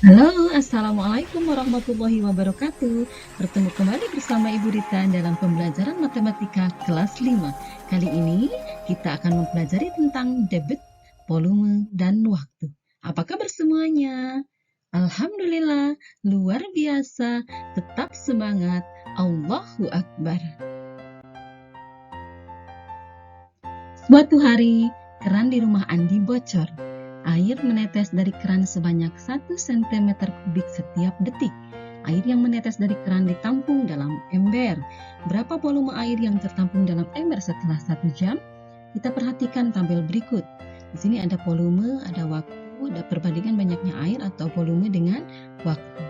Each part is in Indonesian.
Halo, Assalamualaikum warahmatullahi wabarakatuh. Bertemu kembali bersama Ibu Rita dalam pembelajaran matematika kelas 5. Kali ini kita akan mempelajari tentang debit, volume, dan waktu. Apa kabar semuanya? Alhamdulillah, luar biasa. Tetap semangat. Allahu Akbar. Suatu hari, keran di rumah Andi bocor. Air menetes dari keran sebanyak 1 cm kubik setiap detik. Air yang menetes dari keran ditampung dalam ember. Berapa volume air yang tertampung dalam ember setelah 1 jam? Kita perhatikan tabel berikut. Di sini ada volume, ada waktu, ada perbandingan banyaknya air atau volume dengan waktu.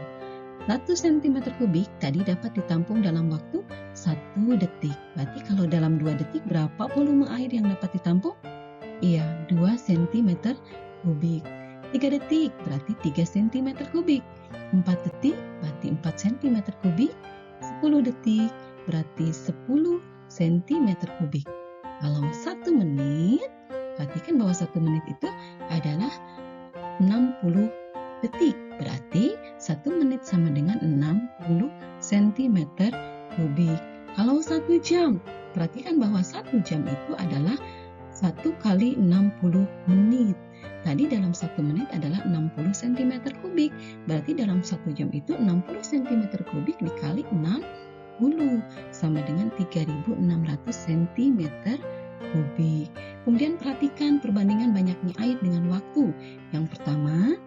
1 cm kubik tadi dapat ditampung dalam waktu 1 detik. Berarti kalau dalam 2 detik berapa volume air yang dapat ditampung? Iya, 2 cm kubik. 3 detik berarti 3 cm kubik. 4 detik berarti 4 cm kubik. 10 detik berarti 10 cm kubik. Kalau 1 menit, perhatikan bahwa 1 menit itu adalah 60 detik. Berarti 1 menit sama dengan 60 cm kubik. Kalau 1 jam, perhatikan bahwa 1 jam itu adalah 1 kali 60 menit. Tadi dalam 1 menit adalah 60 cm kubik. Berarti dalam 1 jam itu 60 cm kubik dikali 60 sama dengan 3.600 cm kubik. Kemudian perhatikan perbandingan banyaknya air dengan waktu. Yang pertama,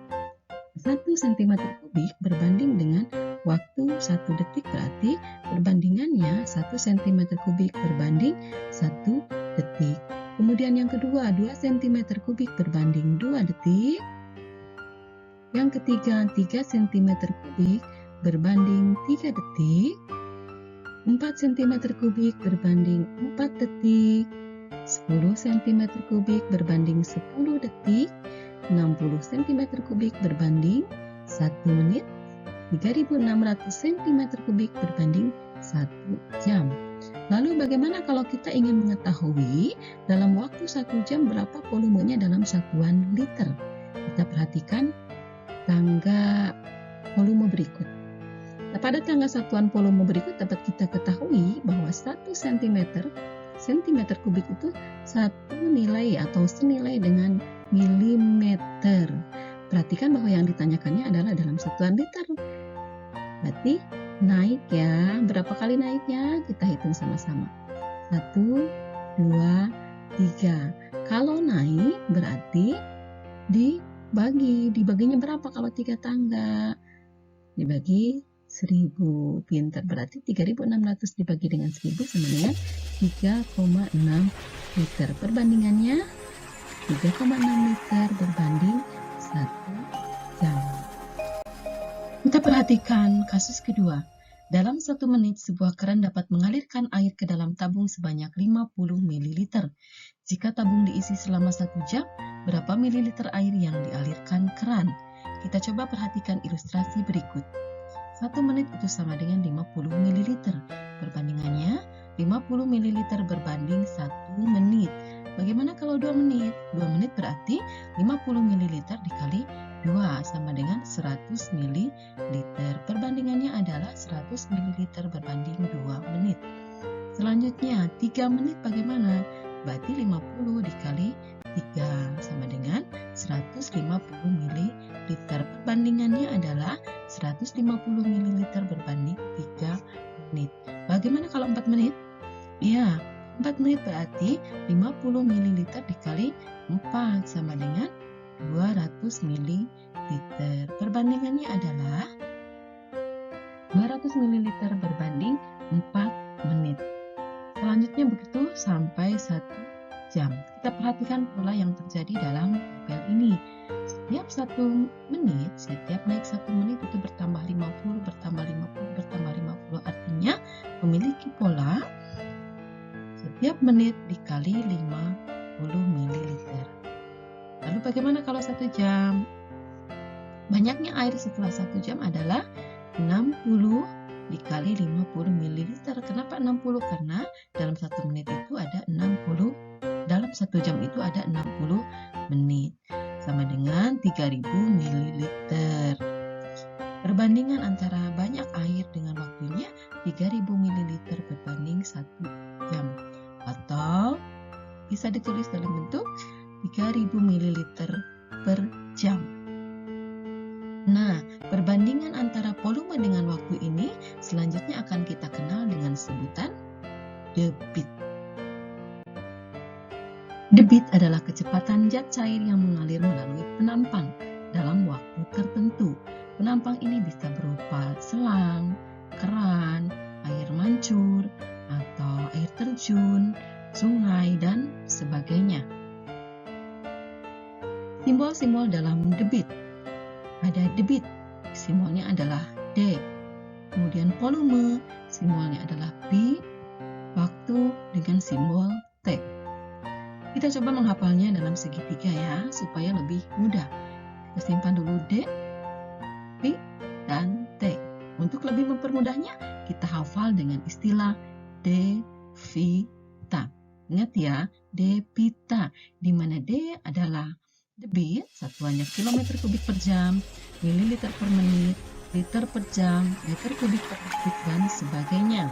1 cm kubik berbanding dengan waktu 1 detik, berarti perbandingannya 1 cm kubik berbanding 1 detik. Kemudian yang kedua, 2 cm kubik berbanding 2 detik. Yang ketiga, 3 cm kubik berbanding 3 detik. 4 cm kubik berbanding 4 detik. 10 cm kubik berbanding 10 detik. 60 cm kubik berbanding 1 menit. 3.600 cm kubik berbanding 1 jam. Lalu bagaimana kalau kita ingin mengetahui dalam waktu 1 jam berapa volumenya dalam satuan liter? Kita perhatikan tangga volume berikut. Nah, pada tangga satuan volume berikut dapat kita ketahui bahwa 1 cm kubik itu satu nilai atau senilai dengan milimeter. Perhatikan bahwa yang ditanyakannya adalah dalam satuan liter. Berarti naik ya. Berapa kali naiknya? Kita hitung sama-sama. 1, 2, 3. Kalau naik berarti dibaginya berapa kalau 3 tangga? Dibagi 1000. Pintar. Berarti 3.600 dibagi dengan 1000 sama dengan 3,6 liter. Perbandingannya 3,6 liter berbanding 1 jam. Kita perhatikan kasus kedua. Dalam 1 menit, sebuah keran dapat mengalirkan air ke dalam tabung sebanyak 50 ml. Jika tabung diisi selama 1 jam, berapa mililiter air yang dialirkan keran? Kita coba perhatikan ilustrasi berikut. 1 menit itu sama dengan 50 ml. Perbandingannya 50 ml berbanding 1 menit. Bagaimana kalau 2 menit? 2 menit berarti 50 ml dikali 2 sama dengan 100 ml. Perbandingannya adalah 100 ml berbanding 2 menit. Selanjutnya 3 menit bagaimana? Berarti 50 dikali 3 sama dengan 150 ml. Perbandingannya adalah 150 ml berbanding 3 menit. Bagaimana kalau 4 menit? Ya, 4 menit berarti 50 ml dikali 4 sama dengan 200 ml. Perbandingannya adalah 200 ml berbanding 4 menit. Selanjutnya begitu sampai 1 jam. Kita perhatikan pola yang terjadi dalam tabel ini. Setiap 1 menit, setiap naik 1 menit itu bertambah 50, bertambah 50, bertambah 50. Artinya memiliki pola setiap menit dikali 50 ml. Lalu bagaimana kalau 1 jam? Banyaknya air setelah 1 jam adalah 60 dikali 50 ml. Kenapa 60? Karena dalam 1 menit itu ada 60, dalam 1 jam itu ada 60 menit. Sama dengan 3000 ml. Perbandingan antara banyak air dengan waktunya 3000 ml berbanding 1 jam. Atau bisa ditulis dalam bentuk 3000 ml per jam. Nah, perbandingan antara volume dengan waktu ini selanjutnya akan kita kenal dengan sebutan debit. Debit adalah kecepatan zat cair yang mengalir melalui penampang dalam waktu tertentu. Penampang ini bisa berupa selang, keran, air mancur, atau air terjun, sungai, dan sebagainya. Simbol-simbol dalam debit. Ada debit, simbolnya adalah D. Kemudian volume, simbolnya adalah P. Waktu dengan simbol T. Kita coba menghafalnya dalam segitiga ya, supaya lebih mudah. Kita simpan dulu D, P, dan T. Untuk lebih mempermudahnya, kita hafal dengan istilah devita. Ingat ya, devita, di mana D adalah debit, satuannya kilometer kubik per jam, mililiter per menit, liter per jam, meter kubik per detik, dan sebagainya.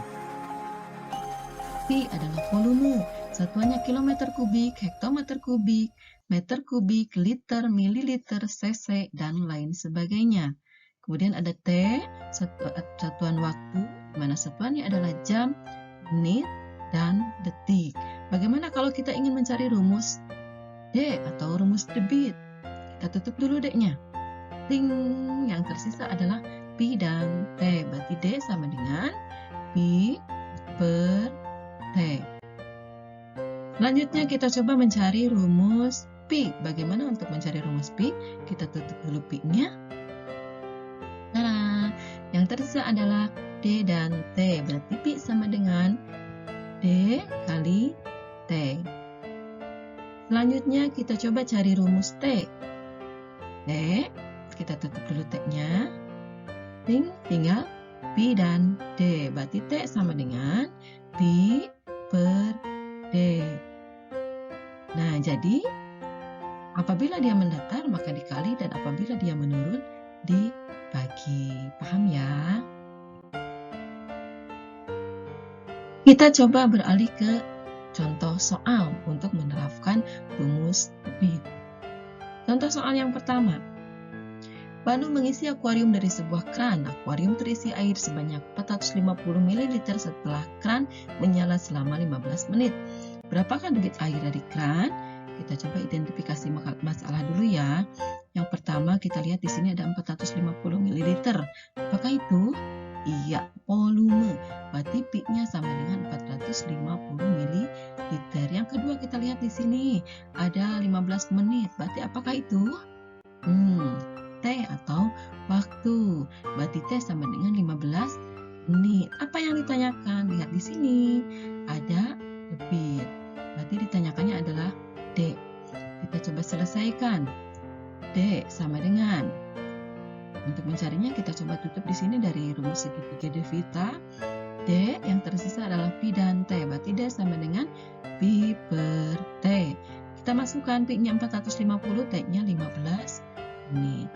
P adalah volume, satuannya kilometer kubik, hektometer kubik, meter kubik, liter, mililiter, cc, dan lain sebagainya. Kemudian ada T, satuan waktu, di mana satuannya adalah jam, menit, dan detik. Bagaimana kalau kita ingin mencari rumus D atau rumus debit? Kita tutup dulu D-nya. Ting, yang tersisa adalah P dan T. Berarti D sama dengan P per T. Selanjutnya kita coba mencari rumus P. Bagaimana untuk mencari rumus P? Kita tutup dulu P-nya. Nah, yang tersisa adalah D dan T. Berarti P sama dengan D kali T. Selanjutnya kita coba cari rumus T. T, kita tutup dulu T-nya. Tinggal P dan D. Berarti T sama dengan P per D. Nah, jadi apabila dia mendatar maka dikali, dan apabila dia menurun dibagi. Paham ya? Kita coba beralih ke contoh soal untuk menerapkan rumus debit. Contoh soal yang pertama. Banu mengisi akuarium dari sebuah kran. Akuarium terisi air sebanyak 450 ml setelah kran menyala selama 15 menit. Berapakah debit air dari kran? Kita coba identifikasi masalah dulu ya. Yang pertama kita lihat di sini ada 450 ml. Apakah itu? Iya, volume. Berarti P-nya sama dengan 450 ml. Yang kedua kita lihat di sini ada 15 menit. Berarti apakah itu? T atau waktu. Berarti T sama dengan 15 menit. Apa yang ditanyakan? Lihat di sini ada debit. Berarti ditanyakannya adalah D. Kita coba selesaikan. D sama dengan, untuk mencarinya kita coba tutup di sini dari rumus segitiga devita. D yang tersisa adalah P dan T. Berarti D sama dengan P per T. Kita masukkan P-nya 450, T-nya 15 menit.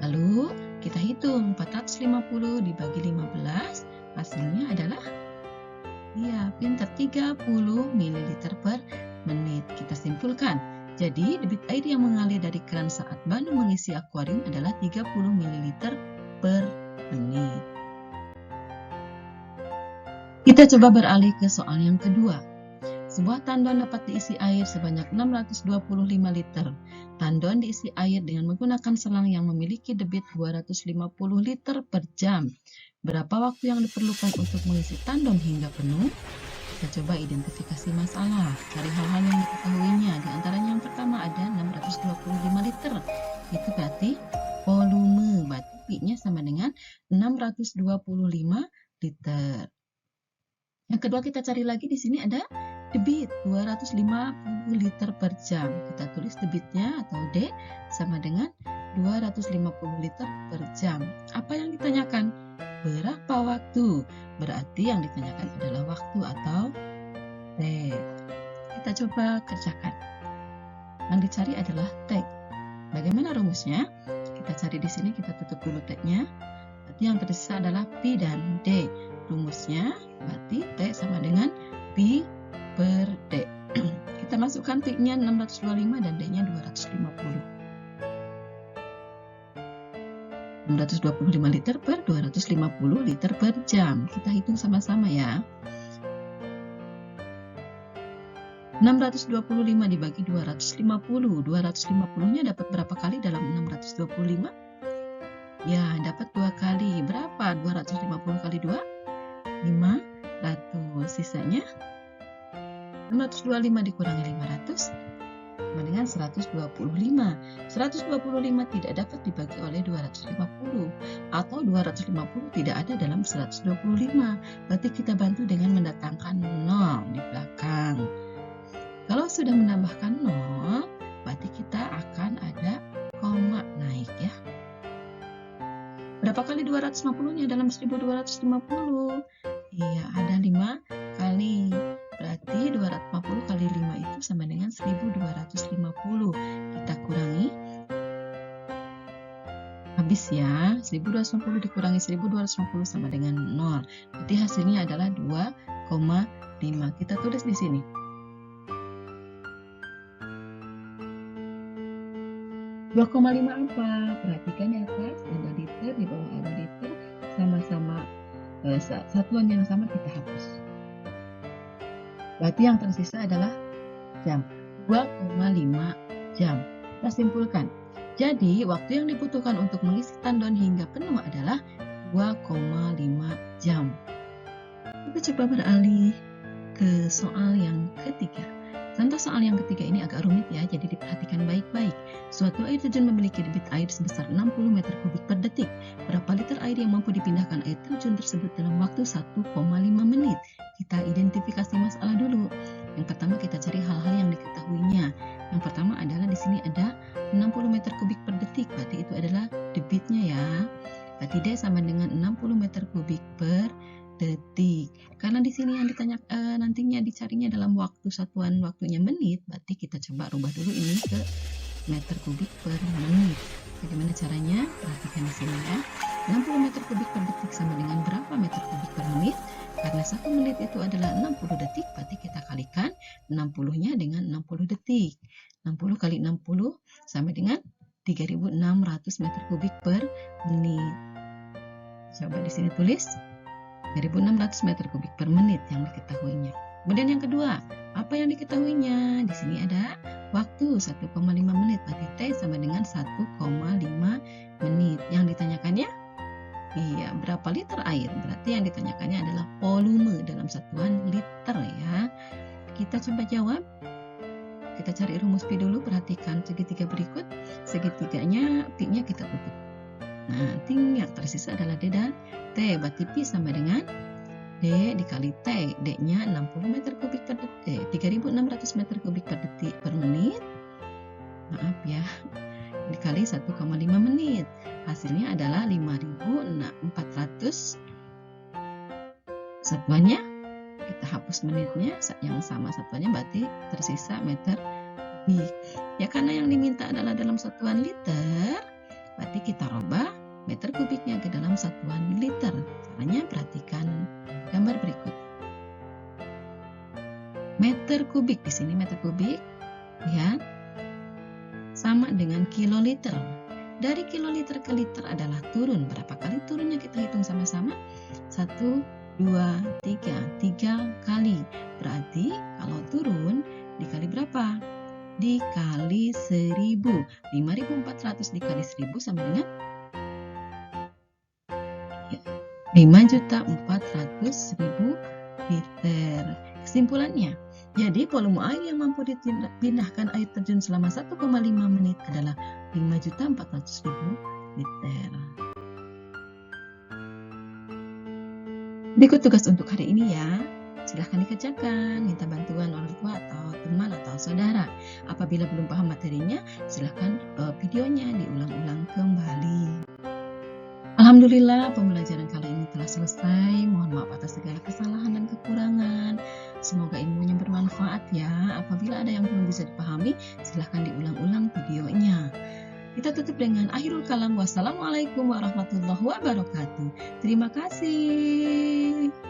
Lalu kita hitung 450 dibagi 15, hasilnya adalah, ya pintar, 30 ml per menit. Kita simpulkan. Jadi debit air yang mengalir dari keran saat Banu mengisi akuarium adalah 30 ml per menit. Kita coba beralih ke soal yang kedua. Sebuah tandon dapat diisi air sebanyak 625 liter. Tandon diisi air dengan menggunakan selang yang memiliki debit 250 liter per jam. Berapa waktu yang diperlukan untuk mengisi tandon hingga penuh? Kita coba identifikasi masalah, cari hal-hal yang diketahuinya. Di antaranya yang pertama ada 625 liter. Itu berarti volume. Berarti P-nya sama dengan 625 liter. Yang kedua kita cari lagi, di sini ada debit 250 liter per jam. Kita tulis debitnya atau D sama dengan 250 liter per jam. Apa yang ditanyakan? Berapa waktu? Berarti yang ditanyakan adalah waktu atau T. Kita coba kerjakan. Yang dicari adalah T. Bagaimana rumusnya? Kita kita cari di sini, kita tutup dulu T-nya. Berarti yang tersisa adalah Pi dan D. Rumusnya berarti T sama dengan Pi per D. Kita masukkan Pi-nya 625 dan D-nya 250. 625 liter per 250 liter per jam. Kita hitung sama-sama ya. 625 dibagi 250. 250-nya dapat berapa kali dalam 625? Ya, dapat 2 kali. Berapa? 250 kali 2? 500. Sisanya 625 dikurangi 500 sama dengan 125. 125 tidak dapat dibagi oleh 250 atau 250 tidak ada dalam 125. Berarti kita bantu dengan mendatangkan 0 di belakang. Kalau sudah menambahkan 0, berarti kita akan ada koma naik ya. Berapa kali 250-nya dalam 1250? Iya, ada 5 kali. Berarti 250 kali 5 itu sama dengan 1250. Kita kurangi. Habis ya, 1250 dikurangi 1250 sama dengan 0. Berarti hasilnya adalah 2,5. Kita tulis di sini. 2,5 apa? Perhatikan di atas ada liter, di bawah ada liter, sama-sama satuan yang sama kita hapus. Berarti yang tersisa adalah jam. 2,5 jam. Kita simpulkan. Jadi, waktu yang dibutuhkan untuk mengisi tandon hingga penuh adalah 2,5 jam. Kita coba beralih ke soal yang ketiga. Contoh soal yang ketiga ini agak rumit ya, jadi diperhatikan baik-baik. Suatu air terjun memiliki debit air sebesar 60 meter kubik per detik. Berapa liter air yang mampu dipindahkan air terjun tersebut dalam waktu 1,5 menit? Kita identifikasi masalah dulu. Yang pertama kita cari hal-hal yang diketahuinya. Yang pertama adalah di sini ada 60 meter kubik per detik, berarti itu adalah debitnya ya. Berarti D sama dengan 60 meter kubik per detik. Karena di sini yang ditanya nantinya dicarinya dalam waktu satuan waktunya menit, berarti kita coba rubah dulu ini ke meter kubik per menit. Bagaimana caranya? Perhatikan di sini ya. 60 meter kubik per detik sama dengan berapa meter kubik per menit? Karena 1 menit itu adalah 60 detik, berarti kita kalikan 60-nya dengan 60 detik. 60 kali 60 sama dengan 3600 meter kubik per menit. Coba di sini tulis 3600 meter kubik per menit yang diketahuinya. Kemudian yang kedua, apa yang diketahuinya? Di sini ada waktu 1,5 menit, berarti T sama dengan 1,5 menit. Yang ditanyakannya? Iya, berapa liter air? Berarti yang ditanyakannya adalah volume dalam satuan liter ya. Kita coba jawab. Kita cari rumus Pi dulu, perhatikan segitiga berikut. Segitiganya, Pi-nya kita tutup. Nah, yang tersisa adalah D dan T, berarti Pi sama dengan D dikali T. D-nya 60 meter kubik per detik, 3600 meter kubik per detik per menit. Maaf ya, dikali 1,5 menit. Hasilnya adalah 5400. Satuannya, kita hapus menitnya, yang sama satuannya berarti tersisa meter kubik. Ya karena yang diminta adalah dalam satuan liter, berarti kita rubah meter kubiknya ke dalam satuan liter. Caranya perhatikan gambar berikut. Meter kubik, di sini meter kubik, lihat, sama dengan kiloliter. Dari kiloliter ke liter adalah turun. Berapa kali turunnya kita hitung sama-sama? 1, 2, 3. 3 kali. Berarti kalau turun dikali berapa? Dikali 1000. 5400 dikali 1000 sama dengan 5.400.000 liter. Kesimpulannya, jadi volume air yang mampu dipindahkan air terjun selama 1,5 menit adalah 5.400.000 liter. Berikut tugas untuk hari ini ya. Silahkan dikerjakan, minta bantuan orang tua atau teman atau saudara. Apabila belum paham materinya, silahkan videonya diulang-ulang kembali. Alhamdulillah pembelajaran kali ini telah selesai. Mohon maaf atas segala kesalahan dan kekurangan. Semoga ilmunya bermanfaat ya. Apabila ada yang belum bisa dipahami, silahkan diulang-ulang videonya. Kita tutup dengan akhirul kalam. Wassalamualaikum warahmatullahi wabarakatuh. Terima kasih.